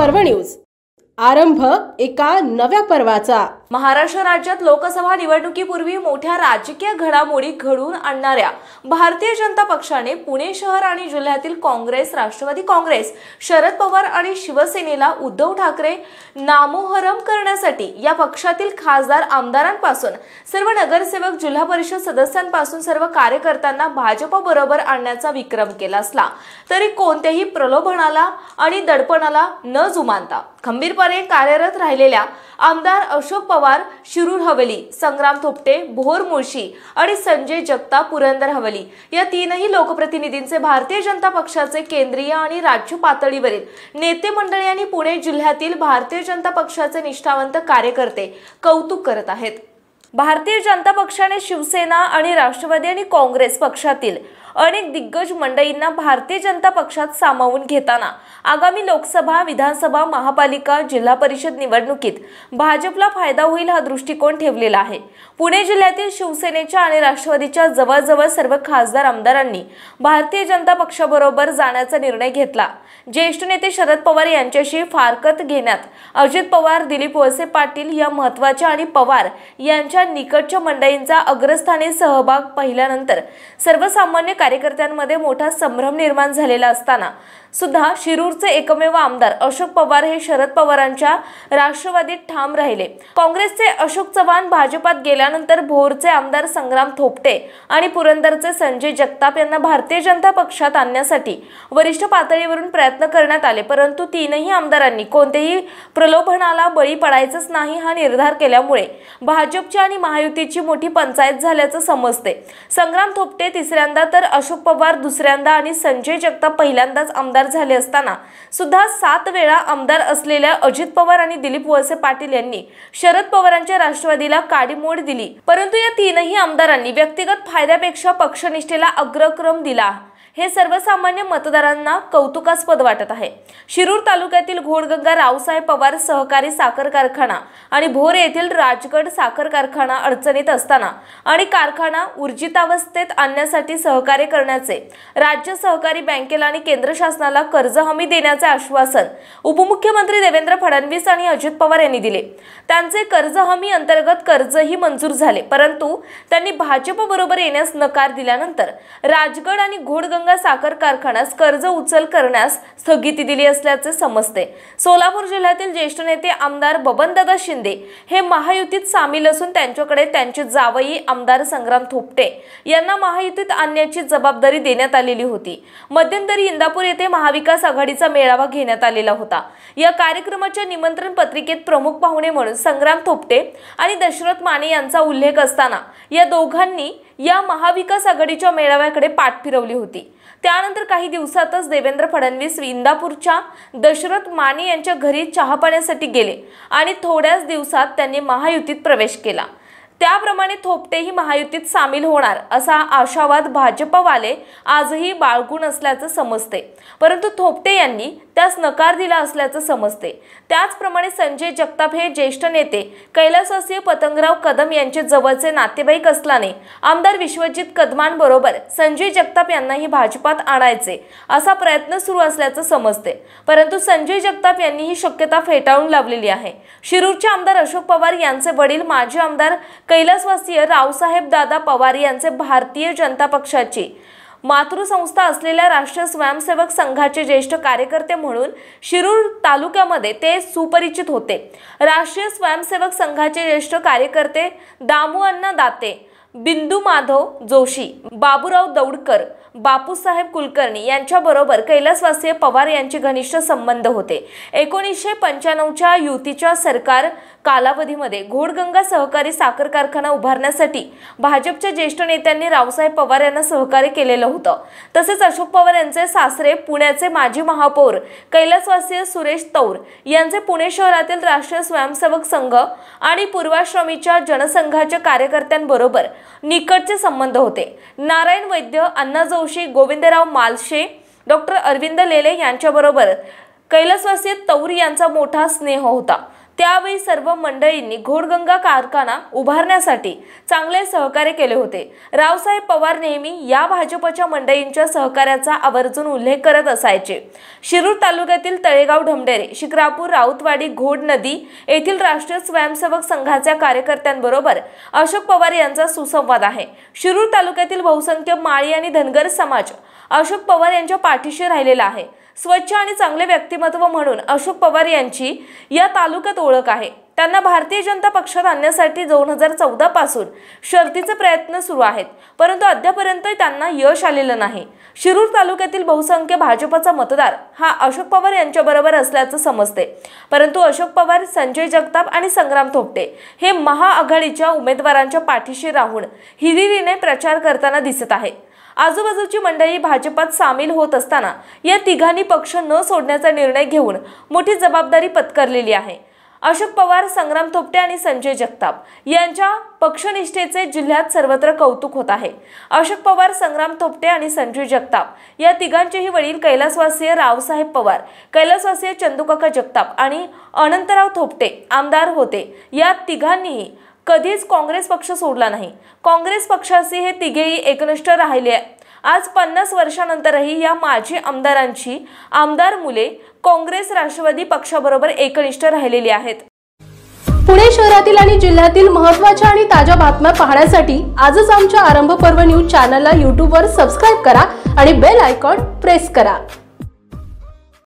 पर्व न्यूज आरंभ एका नव्या पर्वाचा। महाराष्ट्र राज्यात लोकसभा निवडणुकीपूर्वी मोठ्या राजकीय घडामोडी घडवून आणणाऱ्या भारतीय जनता पक्षाने पुणे शहर आणि जिल्ह्यातील काँग्रेस, राष्ट्रवादी काँग्रेस, शरद पवार आणि शिवसेनेला उद्धव ठाकरे नामोहरम करण्यासाठी या पक्षातील खासदार आमदारांपासून सर्व नगरसेवक, जिल्हा परिषद सदस्यांपासून सर्व कार्यकर्त्यांना भाजप बरोबर आणण्याचा विक्रम केला असला तरी कोणत्याही प्रलोभनाला आणि दडपणाला न जुमानता खंबीरपणे कार्यरत राहिलेल्या आमदार अशोक पवार, शिरूर हवेली, संग्राम थोपटे, भोर मुळशी आणि संजय जगताप, पुरंदर हवेली या तीनही लोकप्रतिनिधींचे भारतीय जनता पक्षाचे केंद्रीय आणि राज्य पातळीवरील नेते मंडळी आणि पुणे जिल्ह्यातील भारतीय जनता पक्षाचे निष्ठावंत कार्यकर्ते कौतुक करत आहेत। भारतीय जनता पक्षाने शिवसेना आणि राष्ट्रवादी आणि काँग्रेस पक्षातील अनेक दिग्गज मंडळींना भारतीय जनता पक्षात सामावून घेताना आगामी लोकसभा, विधानसभा, महापालिका, जिल्हा परिषद निवडणुकीत भाजपला फायदा होईल हा दृष्टिकोन ठेवलेला आहे। पुणे जिल्ह्यातील शिवसेनेच्या आणि राष्ट्रवादीच्या जवळजवळ सर्व खासदार आमदारांनी भारतीय जनता पक्षाबरोबर जाण्याचा निर्णय घेतला। ज्येष्ठ नेते शरद पवार यांच्याशी फारकत घेण्यात अजित पवार, दिलीप वळसे पाटील या महत्त्वाच्या आणि पवार यांच्या निकटच्या मंडळींचा अग्रस्थानी सहभाग पाहिल्यानंतर सर्वसामान्य कार्यकर्त्यांमध्ये मोठा संभ्रम निर्माण झालेला असताना सुद्धा शिरूरचे एकमेव आमदार अशोक पवार हे शरद पवारांच्या राष्ट्रवादीत ठाम राहिले। काँग्रेसचे अशोक चव्हाण भाजपात गेल्यानंतर भोरचे आमदार संग्राम थोपटे आणि पुरंदरचे संजय जगताप यांना भारतीय जनता पक्षात आणण्यासाठी वरिष्ठ पातळीवरून प्रयत्न करण्यात आले, परंतु तीनही आमदारांनी कोणत्याही प्रलोभनाला बळी पडायचंच नाही हा निर्धार केल्यामुळे भाजपची आणि महायुतीची मोठी पंचायत झाल्याचं समजते। संग्राम थोपटे तिसऱ्यांदा तर अशोक पवार दुसऱ्यांदा आणि संजय जगताप पहिल्यांदाच आमदार झाले असताना सुद्धा 7 वेळा आमदार असलेल्या अजित पवार आणि दिलीप वळसे पाटील यांनी शरद पवारांच्या राष्ट्रवादीला काडीमोड दिली, परंतु या तीनही आमदारांनी व्यक्तिगत फायद्यापेक्षा पक्षनिष्ठेला अग्रक्रम दिला। हे सर्वसामान्य मतदारांना कौतुकास्पद वाटत आहे। शिरूर तालुक्यातील घोडगंगा रावसाहेब पवार सहकारी साखर कारखाना आणि भोर येथील राजगड साखर कारखाना अडचणीत असताना आणि कारखाना ऊर्जितावस्थेत आणण्यासाठी सहकार्य करण्याचे राज्य सहकारी बँकेला आणि केंद्र शासनाला कर्ज हमी देण्याचे आश्वासन उपमुख्यमंत्री देवेंद्र फडणवीस आणि अजित पवार यांनी दिले। त्यांचे कर्ज हमी अंतर्गत कर्जही मंजूर झाले, परंतु त्यांनी भाजप बरोबर येण्यास नकार दिल्यानंतर राजगड आणि घोडगंगा साखर कारखान्यास कर्ज उचल करण्यास स्थगिती दिली असल्याचे समजते। सोलापूर जिल्ह्यातील ज्येष्ठ नेते आमदार बबनदादा शिंदे हे महायुतीत सामील असून त्यांच्याकडे त्यांचे जावई आमदार संग्राम थोपटे यांना महायुतीत आणण्याची जबाबदारी देण्यात आलेली होती। मध्यंतरी इंदापूर येथे महाविकास आघाडीचा मेळावा घेण्यात आलेला होता। या कार्यक्रमाच्या निमंत्रण पत्रिकेत प्रमुख पाहुणे म्हणून संग्राम थोपटे आणि दशरथ माने यांचा उल्लेख असताना या दोघांनी या महाविकास आघाडीच्या मेळाव्याकडे पाठ फिरवली होती। त्यानंतर काही दिवसातच देवेंद्र फडणवीस इंदापूरच्या दशरथ माने यांच्या घरी चहा पाण्यासाठी गेले आणि थोड्याच दिवसात त्यांनी महायुतीत प्रवेश केला। त्याप्रमाणे थोपटेही महायुतीत सामील होणार असा आशावाद भाजपवाले आजही बाळगून असल्याचं समजते, परंतु थोपटे यांनी त्यास नकार दिला असल्याचं समजते। त्याचप्रमाणे संजय जगताप हे ज्येष्ठ नेते कैलासवासी पतंगराव कदम यांचे जवळचे नातेवाईक असल्याने आमदार विश्वजित कदमांबरोबर संजय जगताप यांनाही भाजपात आणायचे असा प्रयत्न सुरू असल्याचं समजते, परंतु संजय जगताप यांनी ही शक्यता फेटाळून लावलेली आहे। शिरूरचे आमदार अशोक पवार यांचे वडील माजी आमदार कैलासवासीय रावसाहेब दादा पवार यांचे भारतीय जनता पक्षाची मातृसंस्था असलेल्या राष्ट्रीय स्वयंसेवक संघाचे ज्येष्ठ कार्यकर्ते म्हणून शिरूर तालुक्यामध्ये ते सुपरिचित होते। राष्ट्रीय स्वयंसेवक संघाचे ज्येष्ठ कार्यकर्ते दामू अण्णा दाते, बिंदू माधव जोशी, बाबूराव दौडकर, बापूसाहेब कुलकर्णी यांच्याबरोबर कैलासवासी पवार यांचे घनिष्ठ संबंध होते। 1995च्या युतीच्या सरकार कालावधीमध्ये घोडगंगा सहकारी साखर कारखाना उभारण्यासाठी भाजपच्या ज्येष्ठ नेत्यांनी रावसाहेब पवार यांना सहकार्य केलेलं होतं। तसेच अशोक पवार यांचे सासरे पुण्याचे माजी महापौर कैलासवासी सुरेश तौर यांचे पुणे शहरातील राष्ट्रीय स्वयंसेवक संघ आणि पूर्वाश्रमीच्या जनसंघाच्या कार्यकर्त्यांबरोबर निकटचे संबंध होते। नारायण वैद्य, अण्णा जोशी, गोविंदराव मालशे, डॉक्टर अरविंद लेले यांच्याबरोबर कैलासवासी तौर यांचा मोठा स्नेह होता। त्यावेळी सर्व मंडळींनी घोडगंगा कारखाना उभारण्यासाठी चांगले सहकार्य केले होते। रावसाहेब पवार नेहमी या भाजपच्या मंडळींच्या सहकार्याचा आवर्जून उल्लेख करत असायचे। शिरूर तालुक्यातील तळेगाव, ढमढेरे, शिक्रापूर, राऊतवाडी, घोड नदी येथील राष्ट्रीय स्वयंसेवक संघाच्या कार्यकर्त्यांबरोबर अशोक पवार यांचा सुसंवाद आहे। शिरूर तालुक्यातील बहुसंख्य माळी आणि धनगर समाज अशोक पवार यांच्या पाठीशी राहिलेला आहे। स्वच्छ आणि चांगले व्यक्तिमत्व म्हणून अशोक पवार यांची या तालुक्यात ओळख आहे। त्यांना भारतीय जनता पक्षात आणण्यासाठी 2014 पासून शर्थीचे प्रयत्न सुरू आहेत, परंतु अद्यापर्यंत त्यांना यश आलेलं नाही। शिरूर तालुक्यातील बहुसंख्य भाजपचा मतदार हा अशोक पवार यांच्याबरोबर असल्याचं समजते, परंतु अशोक पवार, संजय जगताप आणि संग्राम थोपटे हे महाआघाडीच्या उमेदवारांच्या पाठीशी राहून हिरिरीने प्रचार करताना दिसत आहे। आजूबाजूची मंडळी भाजपात सामील होत असताना या तिघांनी पक्ष न सोडण्याचा निर्णय घेऊन मोठी जबाबदारी पत्करलेली आहे। अशोक पवार, संग्राम थोपटे आणि संजय जगताप यांच्या पक्षनिष्ठेचे जिल्ह्यात सर्वत्र कौतुक होत आहे। अशोक पवार, संग्राम थोपटे आणि संजय जगताप या तिघांचेही वडील कैलासवासीय रावसाहेब पवार, कैलासवासीय चंदूकाका जगताप आणि अनंतराव थोपटे आमदार होते। या तिघांनीही कधीच काँग्रेस पक्ष सोडला नाही। काँग्रेस पक्षाशी हे तिघेही एकनिष्ठ राहिले। आज 50 वर्षांनंतरही या माजी आमदारांची आमदार मुले काँग्रेस राष्ट्रवादी पक्षाबरोबर एकनिष्ठ राहिलेली आहेत। पुणे शहरातील आणि जिल्ह्यातील महत्त्वाच्या आणि ताज्या बातम्या पाहण्यासाठी आजच आमच्या आरंभ पर्व न्यूज चॅनलला YouTube वर सबस्क्राइब करा आणि बेल आयकॉन प्रेस करा।